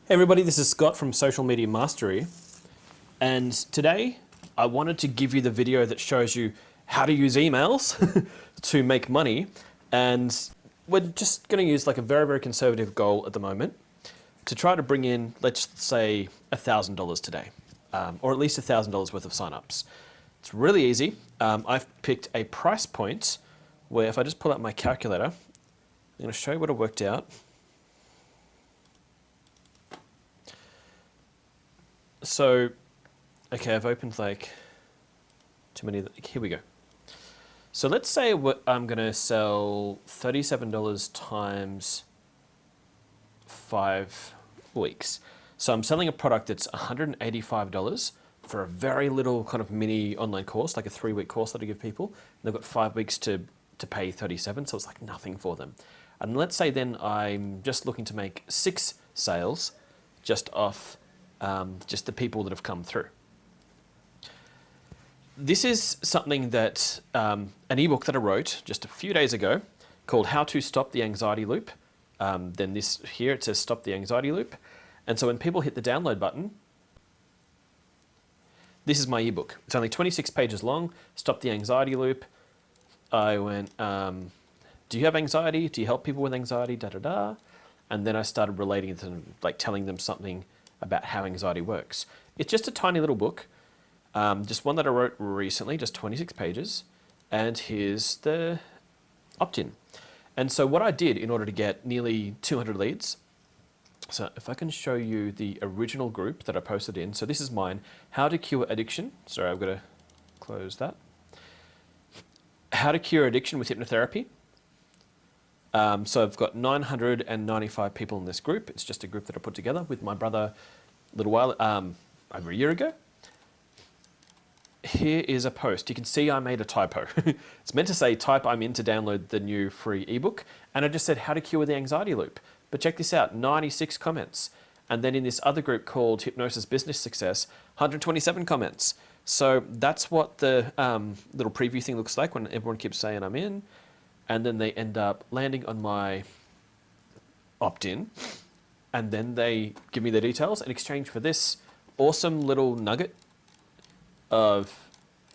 Hey everybody, this is Scott from Social Media Mastery, and today I wanted to give you the video that shows you how to use emails to make money, and we're just going to use like a very conservative goal at the moment to try to bring in, let's say, $1,000 today, or at least $1,000 worth of signups. It's really easy. I've picked a price point where if I just pull out my calculator, I'm going to show you what it worked out. So, okay, I've opened like too many. Here we go. So let's say I'm going to sell $37 times 5 weeks. So I'm selling a product that's $185 for a very little kind of mini online course, like a 3-week course that I give people. And they've got 5 weeks to pay 37, so it's like nothing for them. And let's say then I'm just looking to make 6 sales just off just the people that have come through. This is something that an ebook that I wrote just a few days ago called How to Stop the Anxiety Loop. Then this here, it says Stop the Anxiety Loop. And so when people hit the download button, this is my ebook. It's only 26 pages long, Stop the Anxiety Loop. I went, do you have anxiety? Do you help people with anxiety? Da da da. And then I started relating it to them, like telling them something about how anxiety works. It's just a tiny little book, just one that I wrote recently, just 26 pages, and here's the opt-in. And so what I did in order to get nearly 200 leads, so if I can show you the original group that I posted in, so this is mine, How to Cure Addiction. Sorry, I've got to close that. How to Cure Addiction with Hypnotherapy. So I've got 995 people in this group. It's just a group that I put together with my brother a little while, over a year ago. Here is a post. You can see I made a typo. It's meant to say type I'm in to download the new free ebook. And I just said how to cure the anxiety loop. But check this out, 96 comments. And then in this other group called Hypnosis Business Success, 127 comments. So that's what the little preview thing looks like when everyone keeps saying I'm in. And then they end up landing on my opt-in, and then they give me the details in exchange for this awesome little nugget of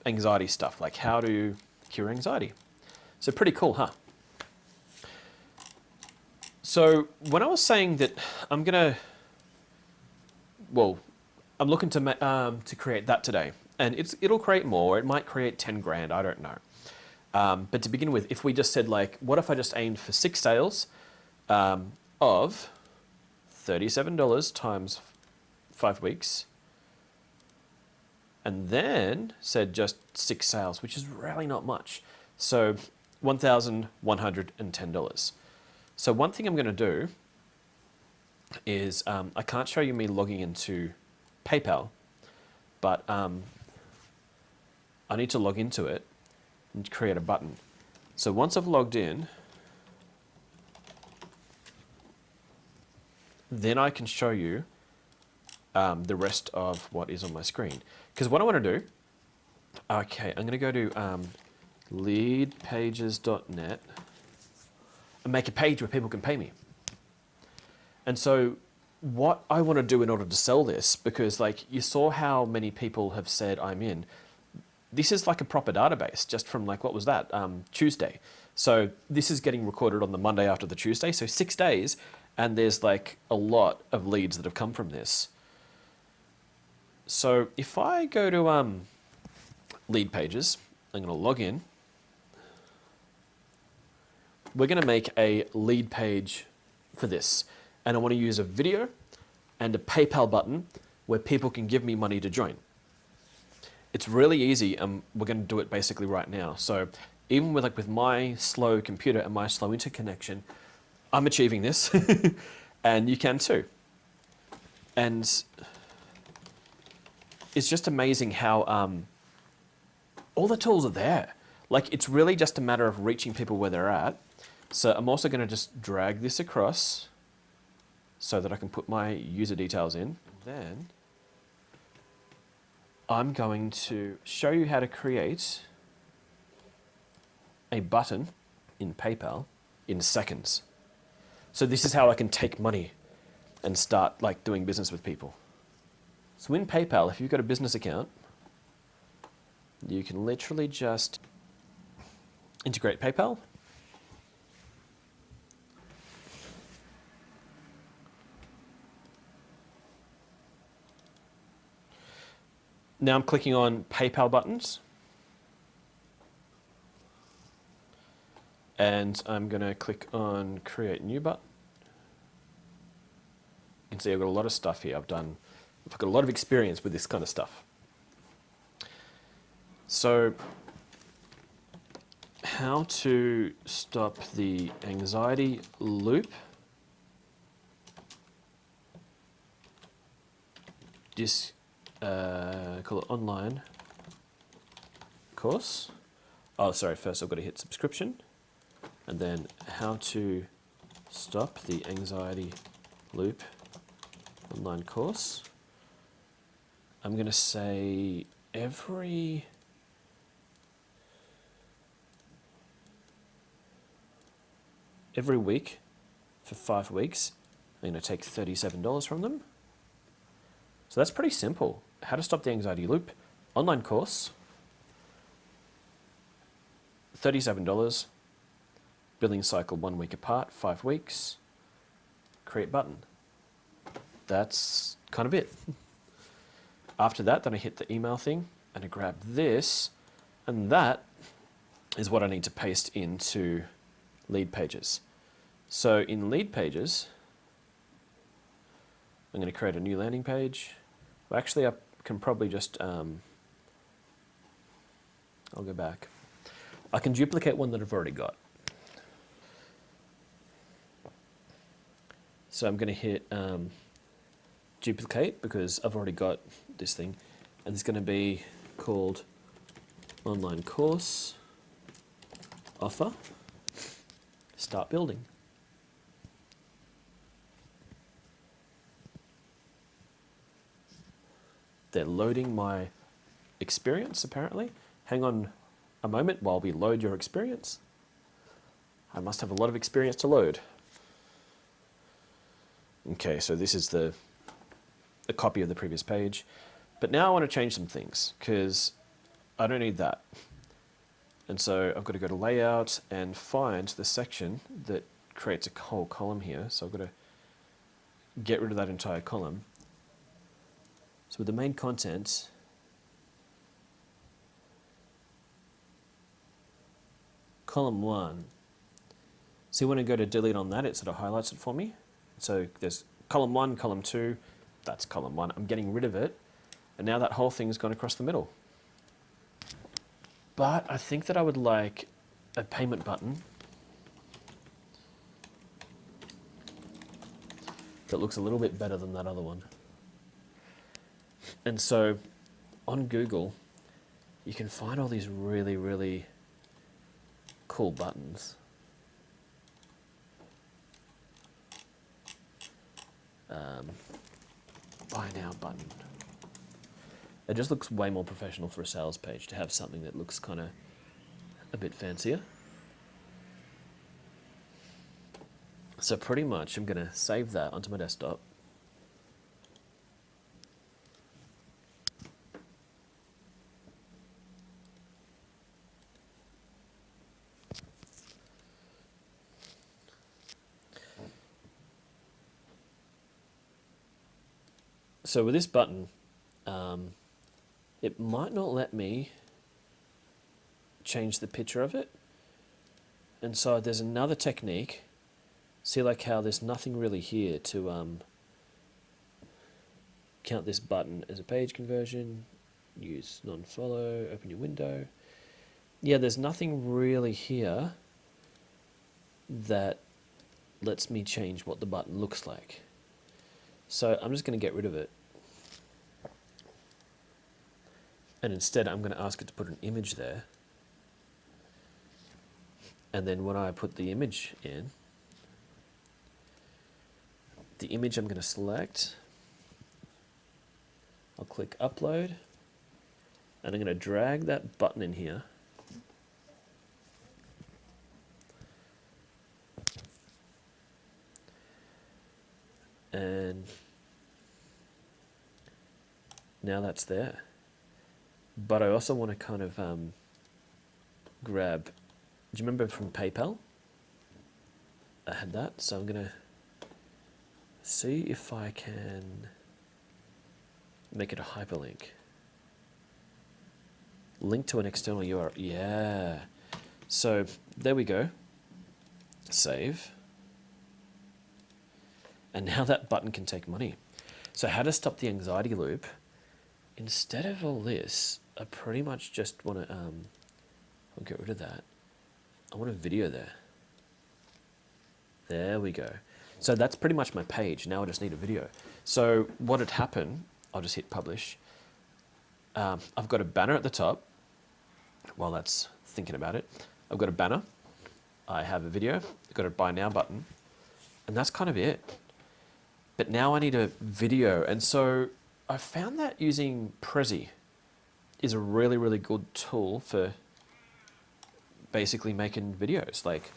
anxiety stuff, like how to cure anxiety. So pretty cool, huh? So when I was saying that I'm looking to create that today, and it'll create more. It might create 10 grand, I don't know. But to begin with, if we just said like, what if I just aimed for 6 sales of $37 times 5 weeks, and then said just 6 sales, which is really not much. So $1,110. So one thing I'm going to do is, I can't show you me logging into PayPal, but I need to log into it and create a button. So once I've logged in, then I can show you the rest of what is on my screen. Because what I want to do, okay, I'm going to go to leadpages.net and make a page where people can pay me. And so what I want to do in order to sell this, because like you saw how many people have said I'm in, this is like a proper database just from like, what was that, Tuesday. So this is getting recorded on the Monday after the Tuesday, so 6 days, and there's like a lot of leads that have come from this. So if I go to lead pages, I'm going to log in. We're going to make a lead page for this, and I want to use a video and a PayPal button where people can give me money to join. It's really easy, and we're going to do it basically right now. So even with my slow computer and my slow interconnection, I'm achieving this, and you can too. And it's just amazing how all the tools are there. Like it's really just a matter of reaching people where they're at. So I'm also going to just drag this across so that I can put my user details in. Then I'm going to show you how to create a button in PayPal in seconds. So this is how I can take money and start like doing business with people. So in PayPal, if you've got a business account, you can literally just integrate PayPal. Now I'm clicking on PayPal buttons. And I'm going to click on Create New button. You can see I've got a lot of stuff here. I've got a lot of experience with this kind of stuff. So, how to stop the anxiety loop. Call it online course. Oh, sorry, first I've got to hit subscription. And then how to stop the anxiety loop online course. I'm going to say every week for 5 weeks, I'm going to take $37 from them. So that's pretty simple. How to stop the anxiety loop, online course, $37, billing cycle 1 week apart, 5 weeks, create button. That's kind of it. After that, then I hit the email thing and I grab this, and that is what I need to paste into lead pages. So in lead pages, I'm going to create a new landing page. Well, actually, I can probably just, I'll go back. I can duplicate one that I've already got. So I'm going to hit duplicate because I've already got this thing, and it's going to be called online course offer start building. They're loading my experience apparently. Hang on a moment while we load your experience. I must have a lot of experience to load. Okay, so this is a copy of the previous page. But now I want to change some things because I don't need that. And so I've got to go to layout and find the section that creates a whole column here. So I've got to get rid of that entire column. So with the main content, column 1. So when I go to delete on that, it sort of highlights it for me. So there's column 1, column 2, that's column 1. I'm getting rid of it, and now that whole thing's gone across the middle. But I think that I would like a payment button that looks a little bit better than that other one. And so on Google, you can find all these really, really cool buttons. Buy now button. It just looks way more professional for a sales page to have something that looks kind of a bit fancier. So pretty much I'm going to save that onto my desktop. So with this button, it might not let me change the picture of it. And so there's another technique. See like how there's nothing really here to count this button as a page conversion, use non-follow, open your window. Yeah, there's nothing really here that lets me change what the button looks like. So I'm just going to get rid of it. And instead I'm going to ask it to put an image there. And then when I put the image in, the image I'm going to select, I'll click upload, and I'm going to drag that button in here. And now that's there. But I also want to kind of grab, do you remember from PayPal? I had that, so I'm going to see if I can make it a hyperlink. Link to an external URL. Yeah. So there we go. Save. And now that button can take money. So how to stop the anxiety loop. Instead of all this, I pretty much just want to, I'll get rid of that. I want a video there. There we go. So that's pretty much my page. Now I just need a video. So what had happened, I'll just hit publish. I've got a banner at the top. While that's thinking about it, I've got a banner. I have a video. I've got a buy now button. And that's kind of it. But now I need a video. And so I found that using Prezi is a really, really good tool for basically making videos. Like,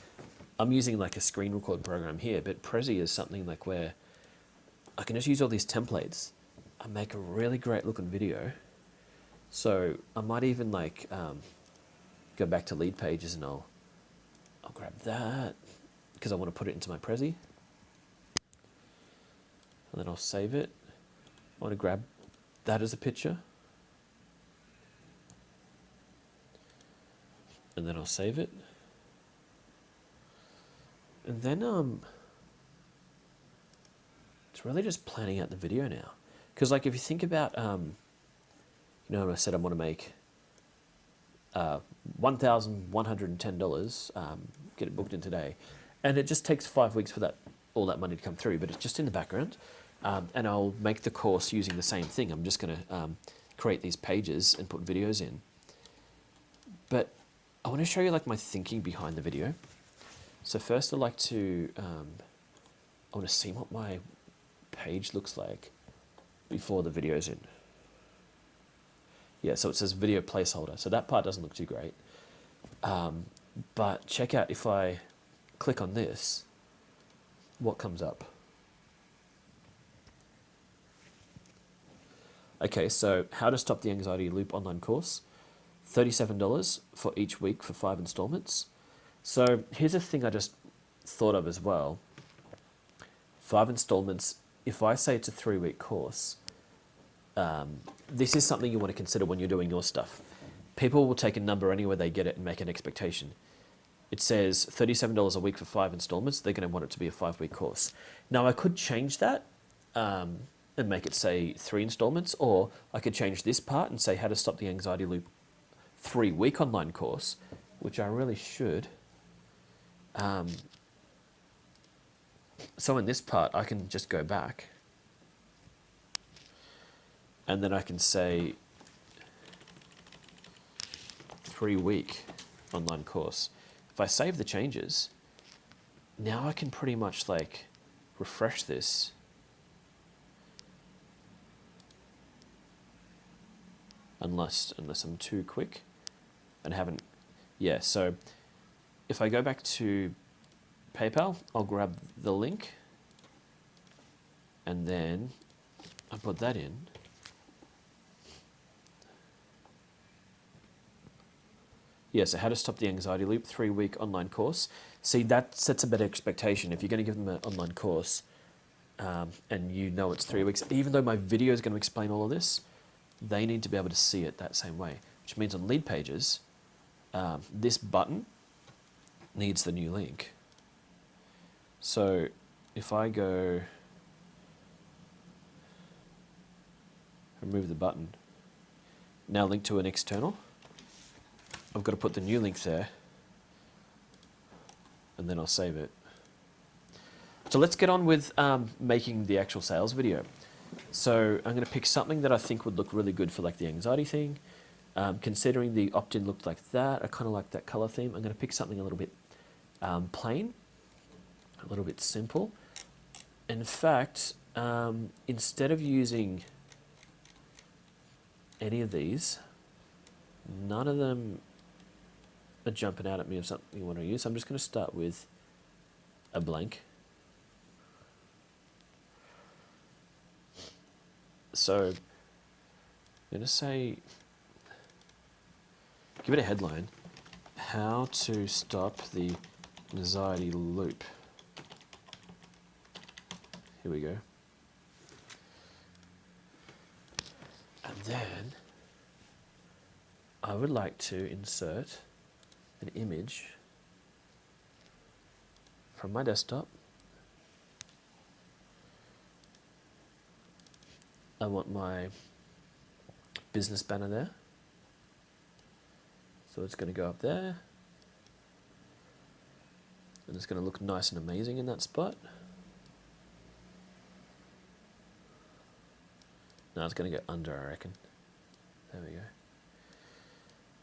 I'm using like a screen record program here, but Prezi is something like where I can just use all these templates and make a really great looking video. So I might even like go back to lead pages and I'll grab that because I want to put it into my Prezi. And then I'll save it. I want to grab that as a picture. And then I'll save it. And then it's really just planning out the video now. Because like if you think about, you know, I said I want to make $1,110, get it booked in today. And it just takes 5 weeks for all that money to come through, but it's just in the background. And I'll make the course using the same thing. I'm just going to create these pages and put videos in. But I want to show you like my thinking behind the video. So first I'd like to, I want to see what my page looks like before the video's in. Yeah, so it says video placeholder. So that part doesn't look too great. But check out if I click on this, what comes up. Okay, so how to stop the anxiety loop online course. $37 for each week for 5 installments. So here's a thing I just thought of as well. 5 installments, if I say it's a 3-week course, this is something you want to consider when you're doing your stuff. People will take a number anywhere they get it and make an expectation. It says $37 a week for 5 installments. They're going to want it to be a 5-week course. Now I could change that and make it say 3 installments, or I could change this part and say how to stop the anxiety loop 3-week online course, which I really should. So in this part, I can just go back and then I can say 3-week online course. If I save the changes, now I can pretty much like refresh this. Unless I'm too quick and haven't, yeah, so if I go back to PayPal, I'll grab the link and then I put that in. Yeah, so how to stop the anxiety loop, 3-week online course. See, that sets a better expectation. If you're going to give them an online course and you know it's 3 weeks, even though my video is going to explain all of this, they need to be able to see it that same way, which means on lead pages, this button needs the new link. So if I go remove the button, now link to an external, I've got to put the new link there and then I'll save it. So let's get on with making the actual sales video. So I'm going to pick something that I think would look really good for like the anxiety thing. Considering the opt-in looked like that, I kind of like that color theme. I'm going to pick something a little bit plain, a little bit simple. In fact, instead of using any of these, none of them are jumping out at me of something you want to use. I'm just going to start with a blank. So I'm going to say, give it a headline, how to stop the anxiety loop. Here we go. And then I would like to insert an image from my desktop. I want my business banner there. So it's going to go up there. And it's going to look nice and amazing in that spot. Now it's going to go under, I reckon. There we go.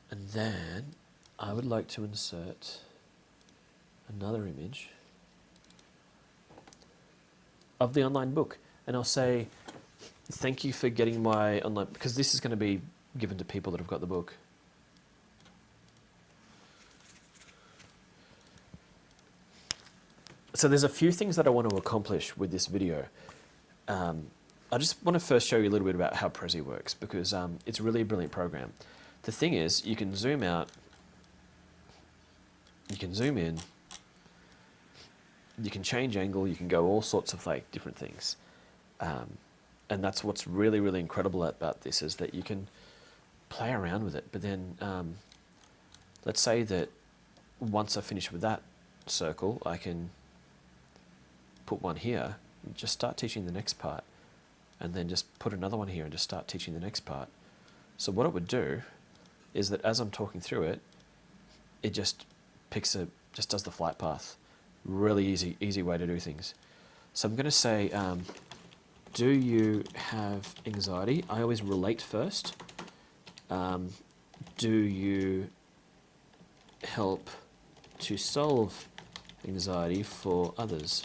And then I would like to insert another image of the online book. And I'll say, thank you for getting my online, because this is going to be given to people that have got the book. So there's a few things that I want to accomplish with this video. I just want to first show you a little bit about how Prezi works, because it's really a brilliant program. The thing is, you can zoom out, you can zoom in, you can change angle, you can go all sorts of like different things. And that's what's really, really incredible about this, is that you can play around with it. But then let's say that once I finish with that circle, I can put one here and just start teaching the next part, and then just put another one here and just start teaching the next part. So what it would do is that as I'm talking through it, it just just does the flight path. Really easy way to do things. So I'm going to say, do you have anxiety? I always relate first. Do you help to solve anxiety for others?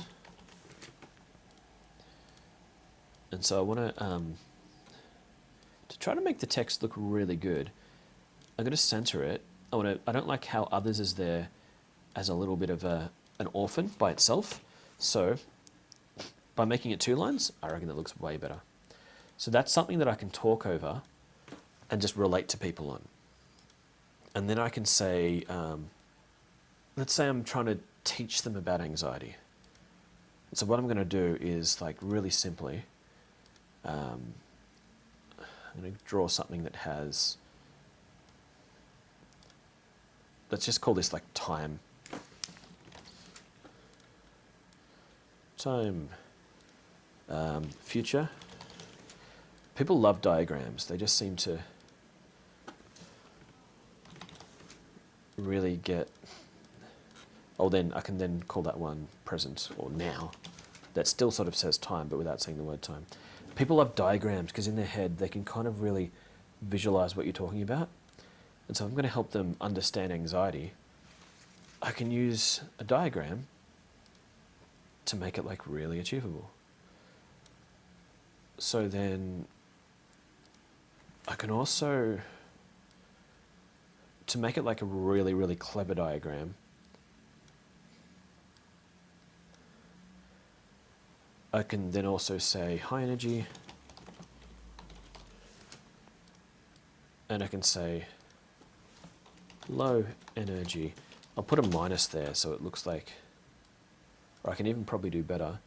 And so I want to try to make the text look really good. I'm going to center it. I don't like how others is there as a little bit of an orphan by itself. So by making it 2 lines, I reckon that looks way better. So that's something that I can talk over and just relate to people on. And then I can say, let's say I'm trying to teach them about anxiety. So what I'm going to do is, like, really simply, I'm going to draw something that has, let's just call this like time. Future. People love diagrams. They just seem to really get, then I can then call that one present or now. That still sort of says time, but without saying the word time. People love diagrams because in their head they can kind of really visualize what you're talking about. And so I'm going to help them understand anxiety. I can use a diagram to make it like really achievable. So then I can also, to make it like a really, really clever diagram, I can then also say high energy, and I can say low energy. I'll put a minus there so it looks like, or I can even probably do better,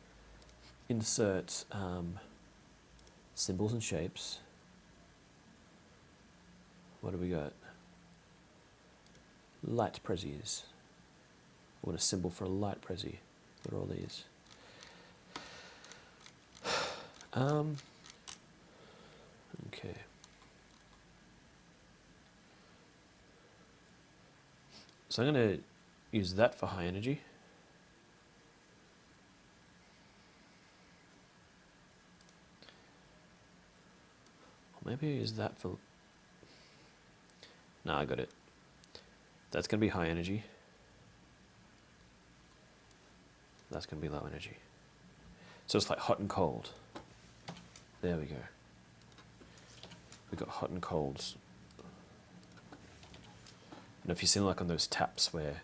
insert symbols and shapes. What do we got? Light Prezis. I want a symbol for a light Prezi. What are all these? Okay. So I'm going to use that for high energy. Or maybe I use that for, no, I got it. That's going to be high energy. That's going to be low energy. So it's like hot and cold. There we go. We've got hot and colds. And if you've seen like on those taps where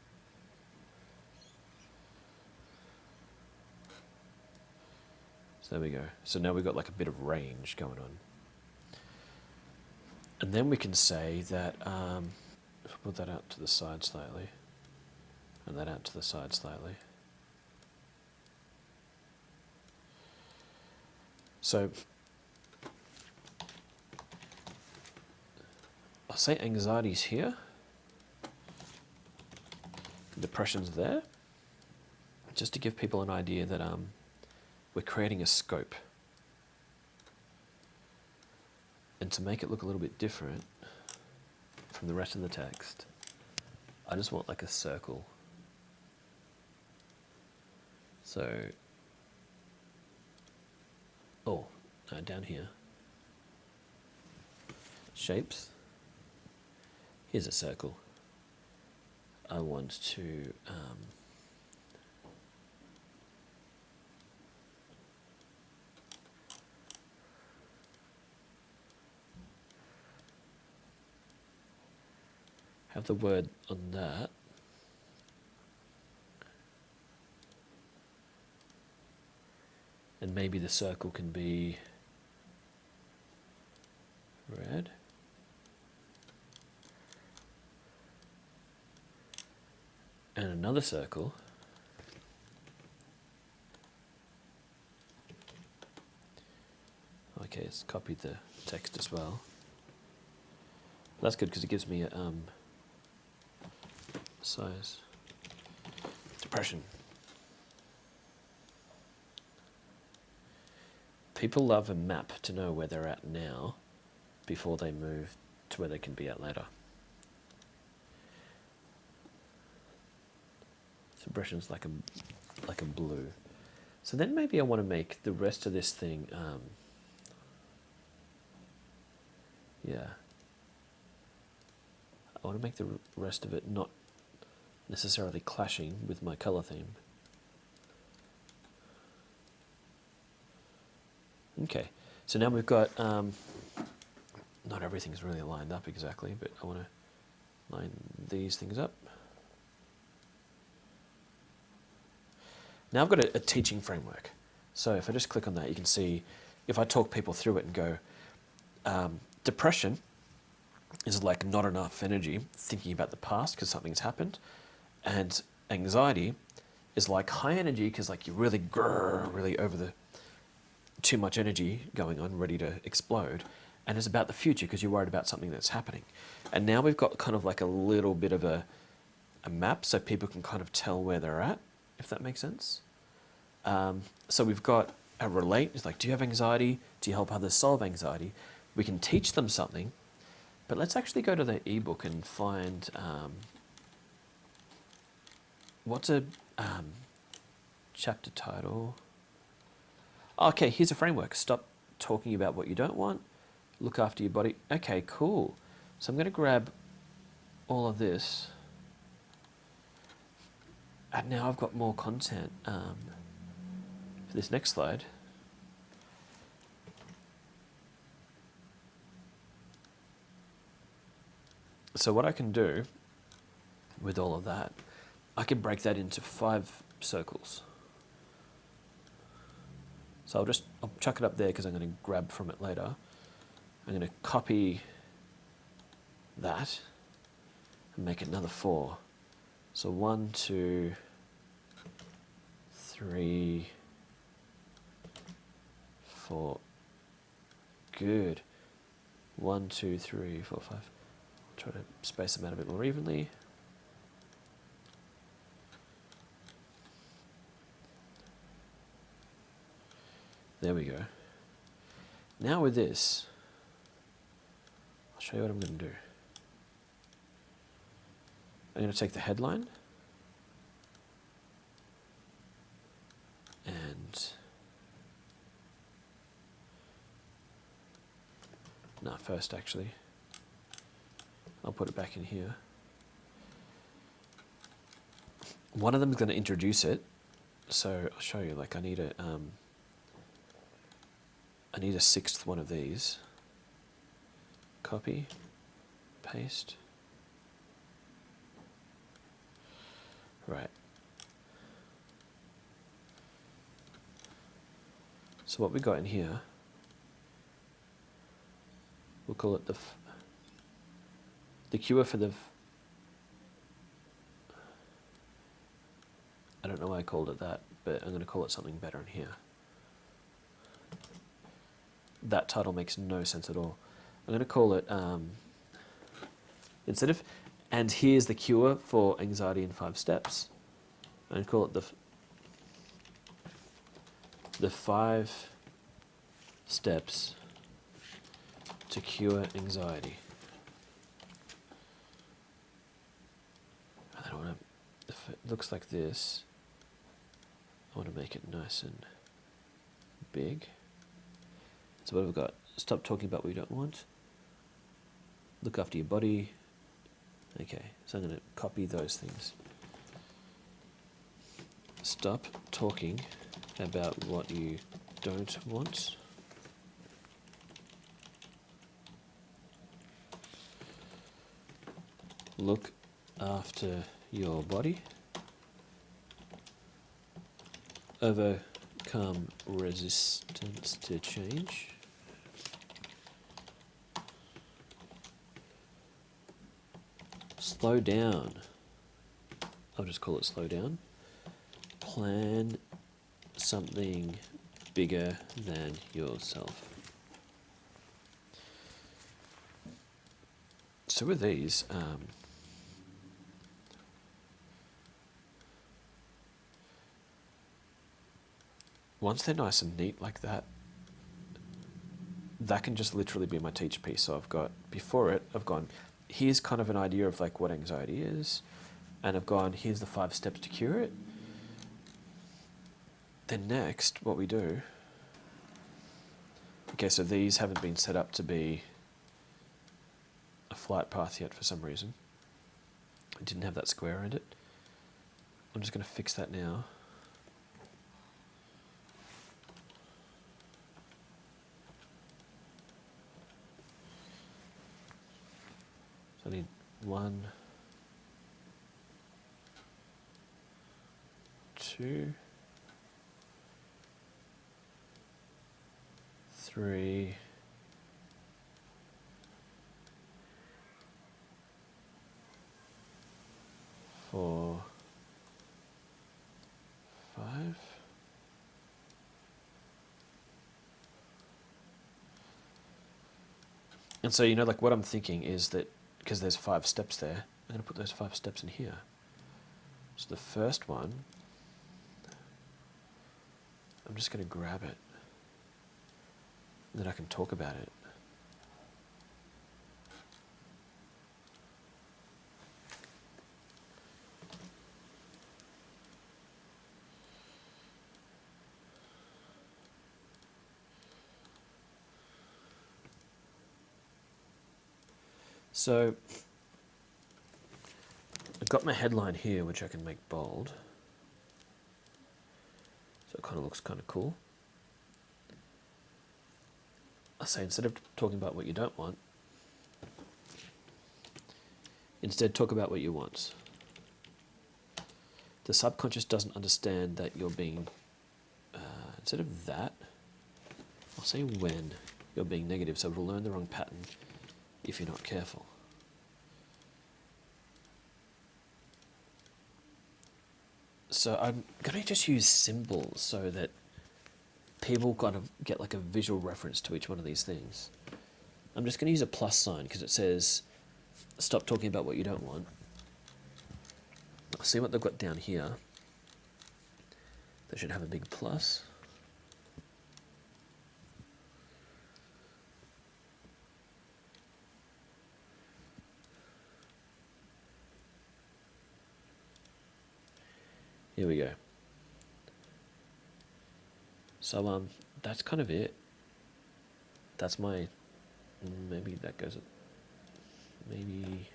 so there we go. So now we've got like a bit of range going on. And then we can say that, if we put that out to the side slightly, and that out to the side slightly. So I'll say anxiety's here, depression's there, just to give people an idea that we're creating a scope. And to make it look a little bit different from the rest of the text, I just want like a circle. So, down here, shapes, here's a circle. I want to have the word on that. And maybe the circle can be red. And another circle okay, it's copied the text as well. That's good because it gives me a size. Depression. People love a map to know where they're at now before they move to where they can be at later. So depression's like a blue. So then maybe I want to make the rest of this thing, yeah. I want to make the rest of it not necessarily clashing with my color theme. Okay, so now we've got, not everything's really lined up exactly, but I want to line these things up. Now I've got a teaching framework. So if I just click on that, you can see if I talk people through it and go, depression is like not enough energy thinking about the past because something's happened, and anxiety is like high energy because like you're really really over the too much energy going on, ready to explode, and it's about the future because you're worried about something that's happening. And now we've got kind of like a little bit of a map so people can kind of tell where they're at, if that makes sense. So we've got a relate, it's like, do you have anxiety? Do you help others solve anxiety? We can teach them something, but let's actually go to the ebook and find what's a chapter title. Okay, here's a framework. Stop talking about what you don't want. Look after your body. Okay, cool. So I'm going to grab all of this. And now I've got more content for this next slide. So what I can do with all of that, I can break that into 5 circles. So I'll chuck it up there because I'm going to grab from it later. I'm going to copy that and make it another 4. So 1, 2, 3, 4. Good. 1, 2, 3, 4, 5. Try to space them out a bit more evenly. There we go. Now with this, I'll show you what I'm going to do. I'm going to take the headline and first actually I'll put it back in here. One of them is going to introduce it, so I'll show you. Like I need a 6th one of these. Copy, paste. Right. So what we got in here, we'll call it the cure for the... I don't know why I called it that, but I'm going to call it something better in here. That title makes no sense at all. I'm going to call it, instead of, and here's the cure for anxiety in 5 steps, I'm going to call it the 5 steps to cure anxiety. And then I want to, if it looks like this, I want to make it nice and big. So what have we got? Stop talking about what you don't want. Look after your body. Okay, so I'm going to copy those things. Stop talking about what you don't want. Look after your body. Overcome resistance to change. Slow down. I'll just call it slow down. Plan something bigger than yourself. So with these, once they're nice and neat like that, that can just literally be my teach piece. So I've got, before it, I've gone, here's kind of an idea of like what anxiety is, and I've gone, here's the 5 steps to cure it. Then next, what we do, okay, so these haven't been set up to be a flight path yet for some reason. I didn't have that square around it. I'm just going to fix that now. So I need 1, 2, 3, 4, 5. And so, you know, like what I'm thinking is that because there's 5 steps there, I'm going to put those 5 steps in here. So the first one, I'm just going to grab it, and then I can talk about it. So I've got my headline here, which I can make bold. So it kind of looks kind of cool. I say instead of talking about what you don't want, instead talk about what you want. The subconscious doesn't understand that you're being, instead of that, I'll say when you're being negative, so it'll learn the wrong pattern if you're not careful. So I'm going to just use symbols so that people kind of get like a visual reference to each one of these things. I'm just going to use a plus sign because it says, stop talking about what you don't want. I'll see what they've got down here. They should have a big plus. Here we go. So that's kind of it. That's my, maybe that goes, maybe,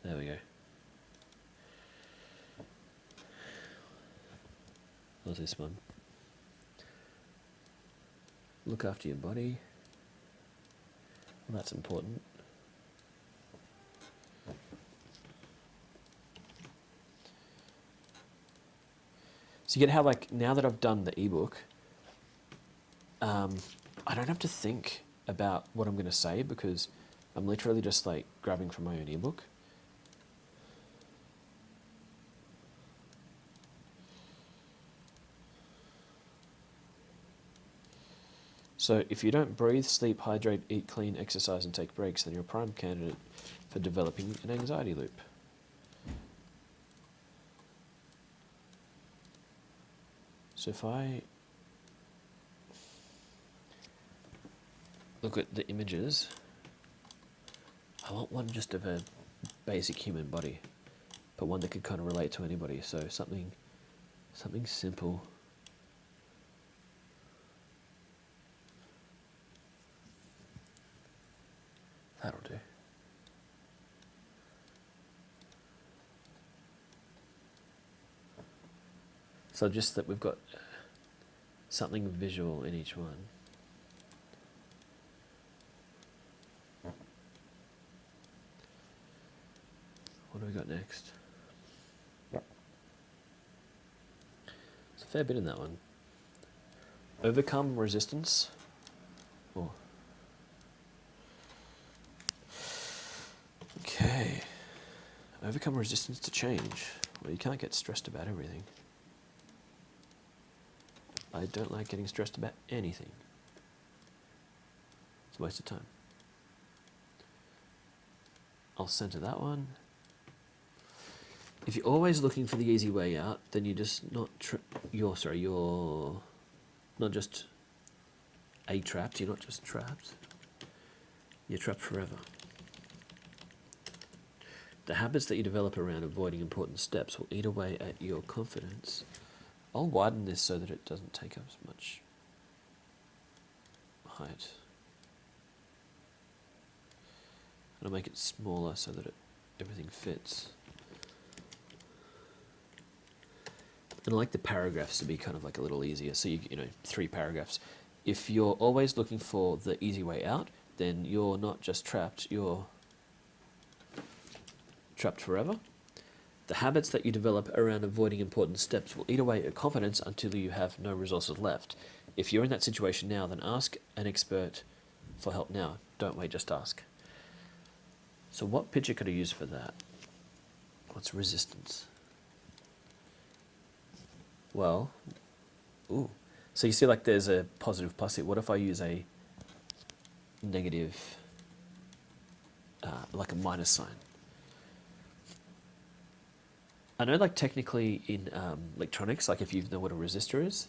there we go. What's this one? Look after your body. Well, that's important. So you get how, like, now that I've done the ebook, I don't have to think about what I'm going to say because I'm literally just like grabbing from my own ebook. So if you don't breathe, sleep, hydrate, eat clean, exercise and take breaks, then you're a prime candidate for developing an anxiety loop. So if I look at the images, I want one just of a basic human body, but one that could kind of relate to anybody. So something simple. That'll do. So just that we've got something visual in each one. What do we got next? There's a fair bit in that one. Overcome resistance. Oh. Okay. Overcome resistance to change. Well, you can't get stressed about everything. I don't like getting stressed about anything. It's a waste of time. I'll center that one. If you're always looking for the easy way out, then you're just not you're not just trapped, you're not just trapped. You're trapped forever. The habits that you develop around avoiding important steps will eat away at your confidence. I'll widen this so that it doesn't take up as much height. And I'll make it smaller so that everything fits. And I like the paragraphs to be kind of like a little easier. So you know, 3 paragraphs. If you're always looking for the easy way out, then you're not just trapped, you're trapped forever. The habits that you develop around avoiding important steps will eat away at your confidence until you have no resources left. If you're in that situation now, then ask an expert for help now. Don't wait, just ask. So what picture could I use for that? What's resistance? Well, ooh. So you see like there's a positive plus here. What if I use a negative, like a minus sign? I know like technically in electronics, like if you know what a resistor is,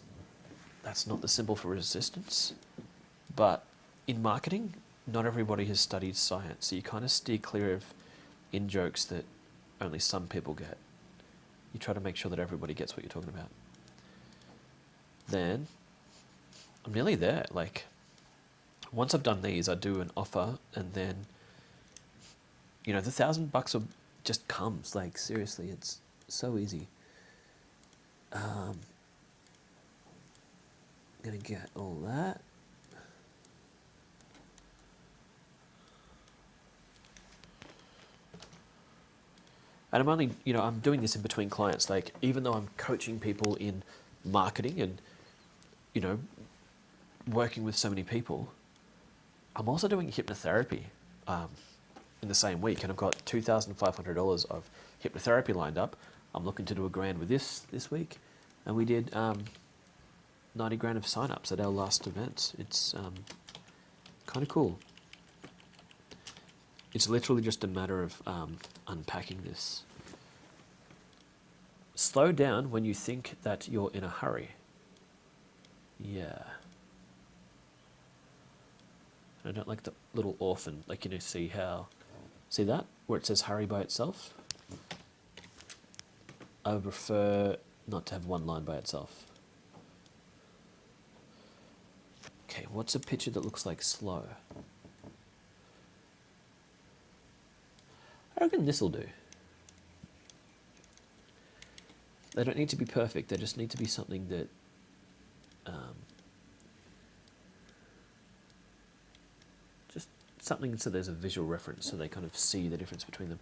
that's not the symbol for resistance. But in marketing, not everybody has studied science. So you kind of steer clear of in-jokes that only some people get. You try to make sure that everybody gets what you're talking about. Then I'm nearly there. Like once I've done these, I do an offer, and then the $1,000 just comes. Like seriously, it's so easy. I'm gonna get all that. And I'm only, I'm doing this in between clients. Like even though I'm coaching people in marketing and working with so many people, I'm also doing hypnotherapy in the same week, and I've got $2,500 of hypnotherapy lined up. I'm looking to do $1,000 with this week, and we did $90,000 of sign-ups at our last event. It's kind of cool. It's literally just a matter of unpacking this. Slow down when you think that you're in a hurry. Yeah. I don't like the little orphan, like, see that? Where it says hurry by itself? I would prefer not to have one line by itself. Okay, what's a picture that looks like slow? I reckon this'll do. They don't need to be perfect, they just need to be something that just something so there's a visual reference so they kind of see the difference between them.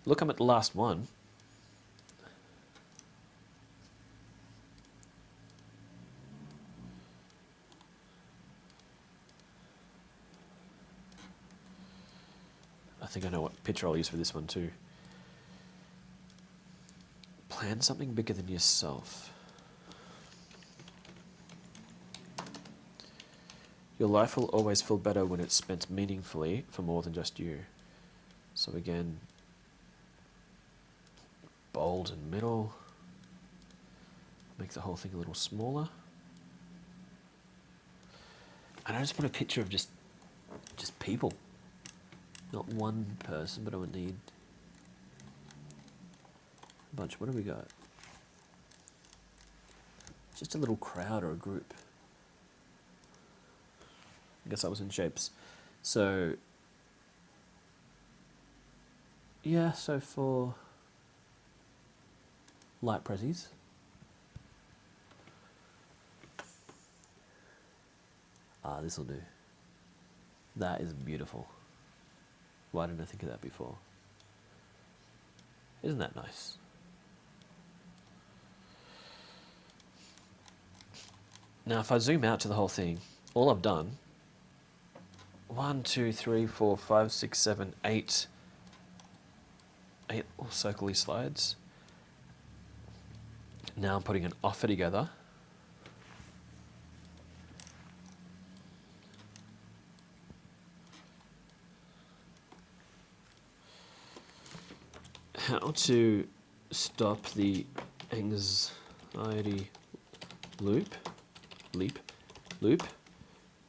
Look, I'm at the last one. think I know what picture I'll use for this one too. Plan something bigger than yourself. Your life will always feel better when it's spent meaningfully for more than just you. So again, bold and middle. Make the whole thing a little smaller. And I just want a picture of just people. Not one person, but I would need a bunch. What do we got? Just a little crowd or a group. I guess I was in shapes. So, yeah, so for light prezzies, this will do. That is beautiful. Why didn't I think of that before? Isn't that nice? Now, if I zoom out to the whole thing, all I've done, 1, 2, 3, 4, 5, 6, 7, 8 little circly slides. Now I'm putting an offer together. How to stop the anxiety loop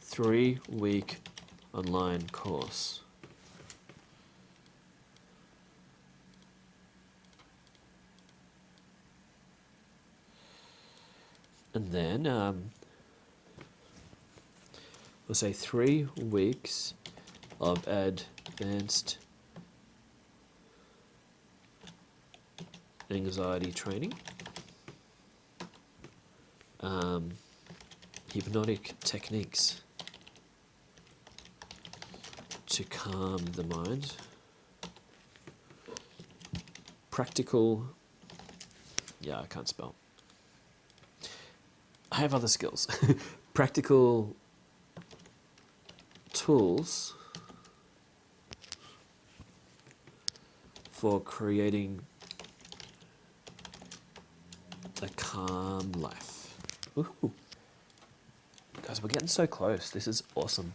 3-week online course. And then we'll say 3 weeks of advanced anxiety training, hypnotic techniques to calm the mind, practical, yeah, I can't spell. I have other skills. Practical tools for creating a calm life. Woohoo. Guys, we're getting so close. This is awesome.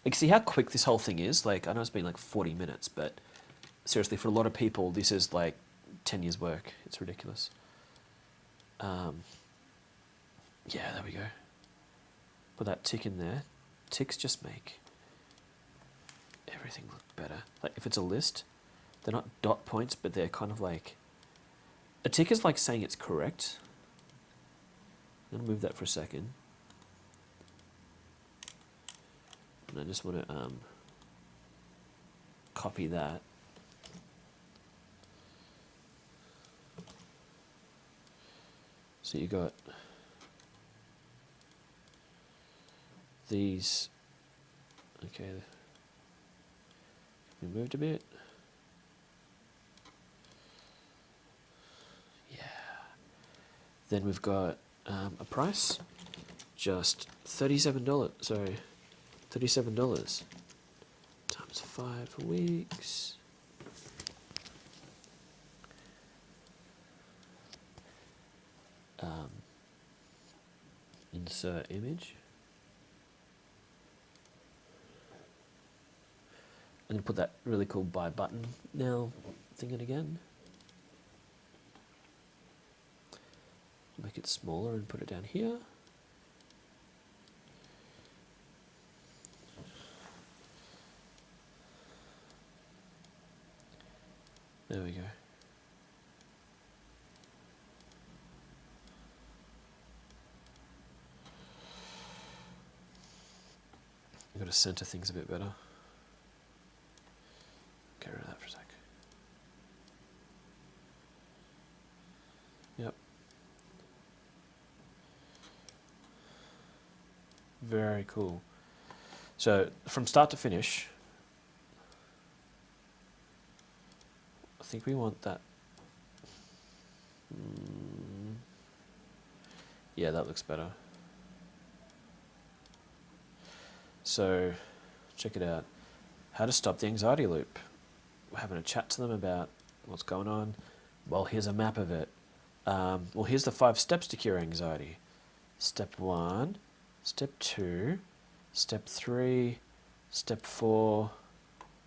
Like, see how quick this whole thing is? Like, I know it's been like 40 minutes, but seriously, for a lot of people, this is like 10 years work. It's ridiculous. Yeah, there we go. Put that tick in there. Ticks just make everything look better. Like, if it's a list, they're not dot points, but they're kind of like... A tick is like saying it's correct. I'm going to move that for a second. And I just want to copy that. So you got these. Okay, we moved a bit. Yeah. Then we've got a price, just $37. Sorry, $37 times 5 weeks. Insert image. And then put that really cool buy button now thing in again. Make it smaller and put it down here. There we go. I've got to center things a bit better. Get rid of that for a sec. Yep. Very cool. So from start to finish, I think we want that. Yeah, that looks better. So check it out. How to stop the anxiety loop. having a chat to them about what's going on. Well, here's a map of it. Well, here's the 5 steps to cure anxiety. Step 1, step 2, step 3, step 4,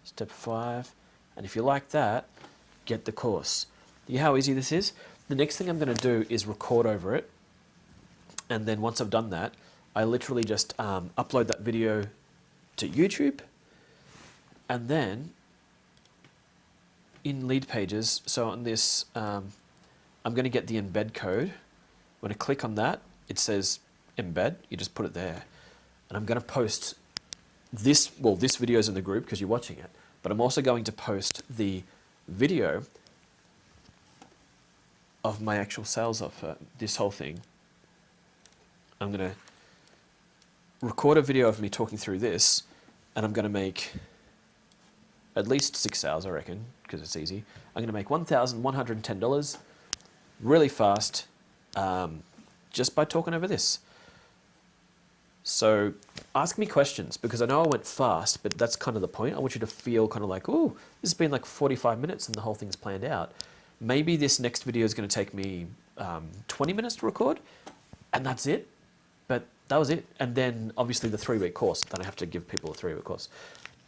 step 5. And if you like that, get the course. You know how easy this is? The next thing I'm going to do is record over it. And then once I've done that, I literally just upload that video to YouTube. And then in lead pages, so on this, I'm going to get the embed code. When I click on that, it says embed. You just put it there. And I'm going to post this, well, this video is in the group because you're watching it, but I'm also going to post the video of my actual sales offer, this whole thing. I'm going to record a video of me talking through this, and I'm going to make at least 6 sales, I reckon, because it's easy. I'm going to make $1,110 really fast just by talking over this. So ask me questions, because I know I went fast, but that's kind of the point. I want you to feel kind of like, oh, this has been like 45 minutes and the whole thing's planned out. Maybe this next video is going to take me 20 minutes to record, and that's it. But that was it. And then obviously the 3-week course. Then I have to give people a 3-week course.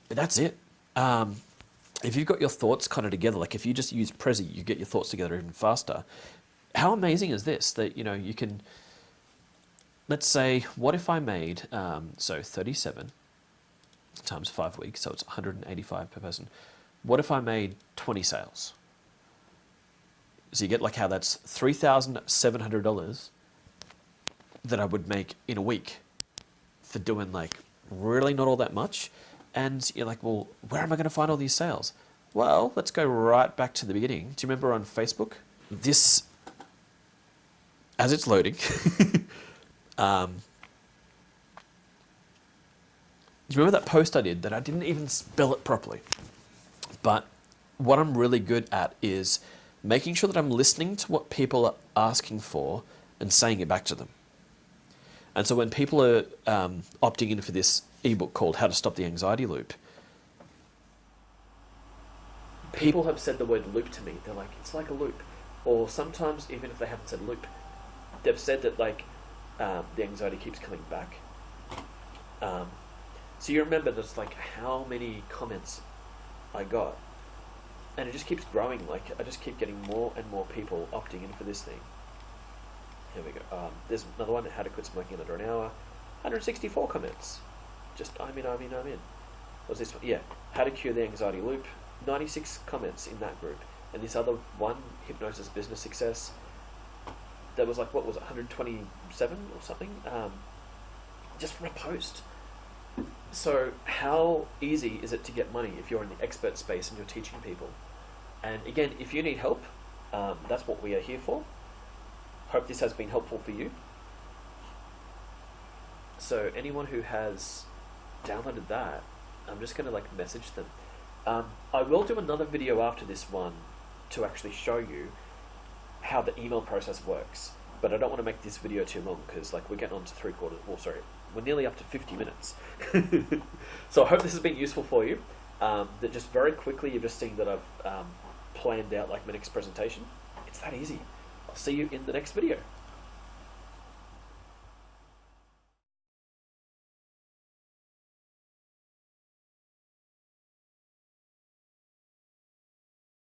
But that's it. If you've got your thoughts kind of together, like if you just use Prezi, you get your thoughts together even faster. How amazing is this? That, you know, you can, let's say, what if I made, so 37 times 5 weeks, so it's 185 per person. What if I made 20 sales? So you get like how that's $3,700 that I would make in a week for doing like really not all that much. And you're like, well, where am I going to find all these sales? Well, let's go right back to the beginning. Do you remember on Facebook? This, as it's loading, do you remember that post I did that I didn't even spell it properly? But what I'm really good at is making sure that I'm listening to what people are asking for and saying it back to them. And so when people are opting in for this ebook called How to Stop the Anxiety Loop, people have said the word loop to me. They're like, it's like a loop. Or sometimes, even if they haven't said loop, they've said that like the anxiety keeps coming back. So you remember just like how many comments I got. And it just keeps growing. Like I just keep getting more and more people opting in for this thing. Here we go. There's another one, how to quit smoking in under an hour. 164 comments. Just, I'm in. What's this one? Yeah, how to cure the anxiety loop. 96 comments in that group. And this other one, hypnosis business success, that was like, what was it, 127 or something? Just for a post. So how easy is it to get money if you're in the expert space and you're teaching people? And again, if you need help, that's what we are here for. Hope this has been helpful for you. So anyone who has downloaded that, I'm just going to like message them. I will do another video after this one to actually show you how the email process works. But I don't want to make this video too long because like we're getting on to we're nearly up to 50 minutes. So I hope this has been useful for you. That just very quickly you've just seen that I've planned out like my next presentation. It's that easy. I'll see you in the next video.